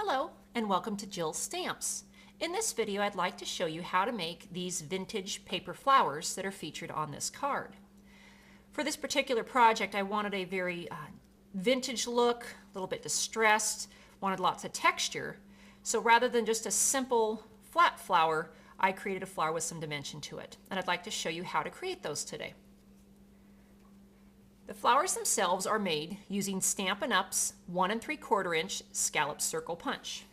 Hello and welcome to Jill's Stamps. In this video I'd like to show you how to make these vintage paper flowers that are featured on this card. For this particular project I wanted a very vintage look, a little bit distressed, wanted lots of texture. So rather than just a simple flat flower, I created a flower with some dimension to it. And I'd like to show you how to create those today. The flowers themselves are made using Stampin' Up's 1 3/4 inch Scallop Circle Punch.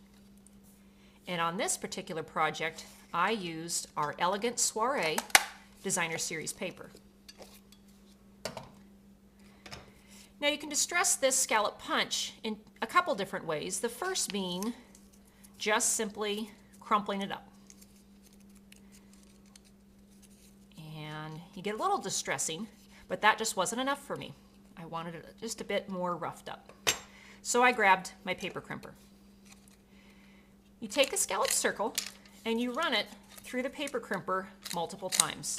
And on this particular project, I used our Elegant Soiree Designer Series paper. Now you can distress this scallop punch in a couple different ways. The first being just simply crumpling it up. And you get a little distressing, but that just wasn't enough for me. I wanted it just a bit more roughed up. So I grabbed my paper crimper. You take a scallop circle and you run it through the paper crimper multiple times.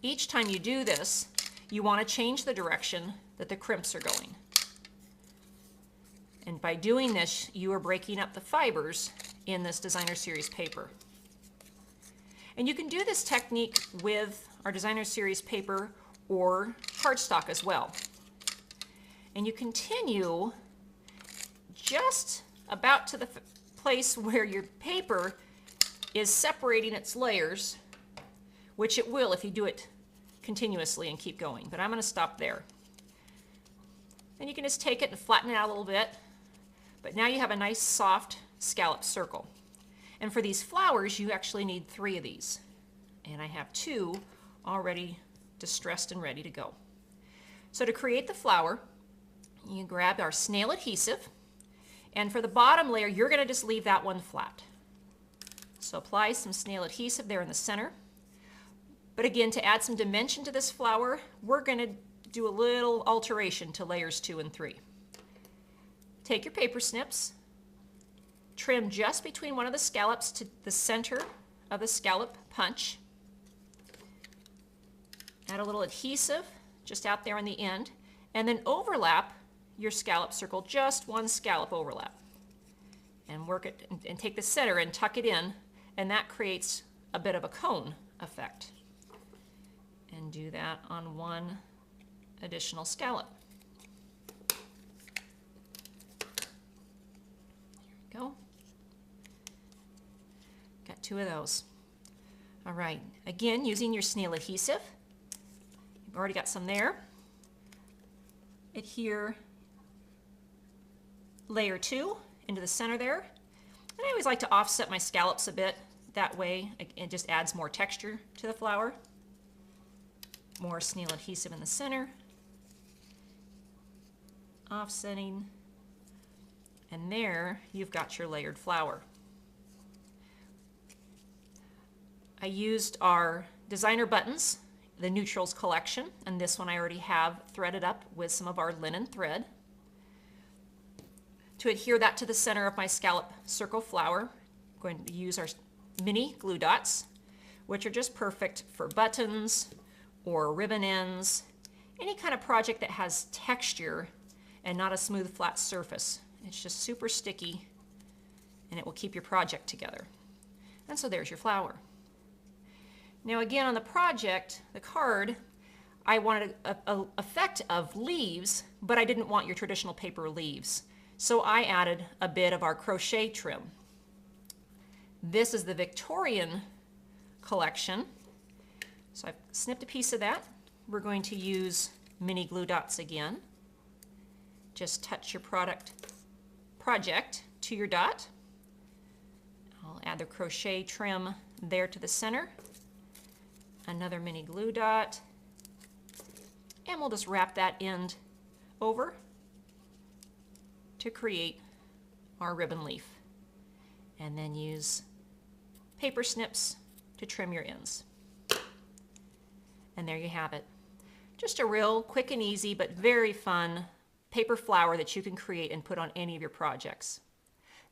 Each time you do this, you want to change the direction that the crimps are going. And by doing this, you are breaking up the fibers in this Designer Series paper. And you can do this technique with our Designer Series paper or cardstock as well. And you continue just about to the place where your paper is separating its layers, which it will if you do it continuously and keep going. But I'm going to stop there. And you can just take it and flatten it out a little bit. But now you have a nice soft scallop circle. And for these flowers, you actually need 3 of these. And I have 2 already distressed and ready to go. So to create the flower, you grab our snail adhesive. And for the bottom layer, you're going to just leave that one flat. So apply some snail adhesive there in the center. But again, to add some dimension to this flower, we're going to do a little alteration to layers 2 and 3. Take your paper snips. Trim just between one of the scallops to the center of the scallop punch. Add a little adhesive just out there on the end, and then overlap your scallop circle, just one scallop overlap. And work it and take the center and tuck it in, and that creates a bit of a cone effect. And do that on one additional scallop. There we go. Got 2 of those. All right, again, using your snail adhesive. You've already got some there. Adhere layer 2 into the center there. And I always like to offset my scallops a bit. That way it just adds more texture to the flower. More snail adhesive in the center. Offsetting. And there you've got your layered flower. I used our designer buttons, the Neutrals collection, and this one I already have threaded up with some of our linen thread. To adhere that to the center of my scallop circle flower, I'm going to use our mini glue dots, which are just perfect for buttons or ribbon ends, any kind of project that has texture and not a smooth flat surface. It's just super sticky and it will keep your project together. And so there's your flower. Now again, on the project, the card, I wanted an effect of leaves, but I didn't want your traditional paper leaves. So I added a bit of our crochet trim. This is the Victorian collection. So I've snipped a piece of that. We're going to use mini glue dots again. Just touch your project to your dot. I'll add the crochet trim there to the center. Another mini glue dot. And we'll just wrap that end over to create our ribbon leaf. And then use paper snips to trim your ends. And there you have it. Just a real quick and easy but very fun paper flower that you can create and put on any of your projects.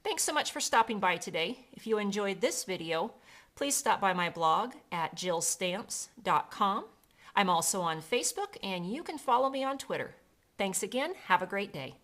Thanks so much for stopping by today. If you enjoyed this video, please stop by my blog at jillstamps.com. I'm also on Facebook, and you can follow me on Twitter. Thanks again. Have a great day.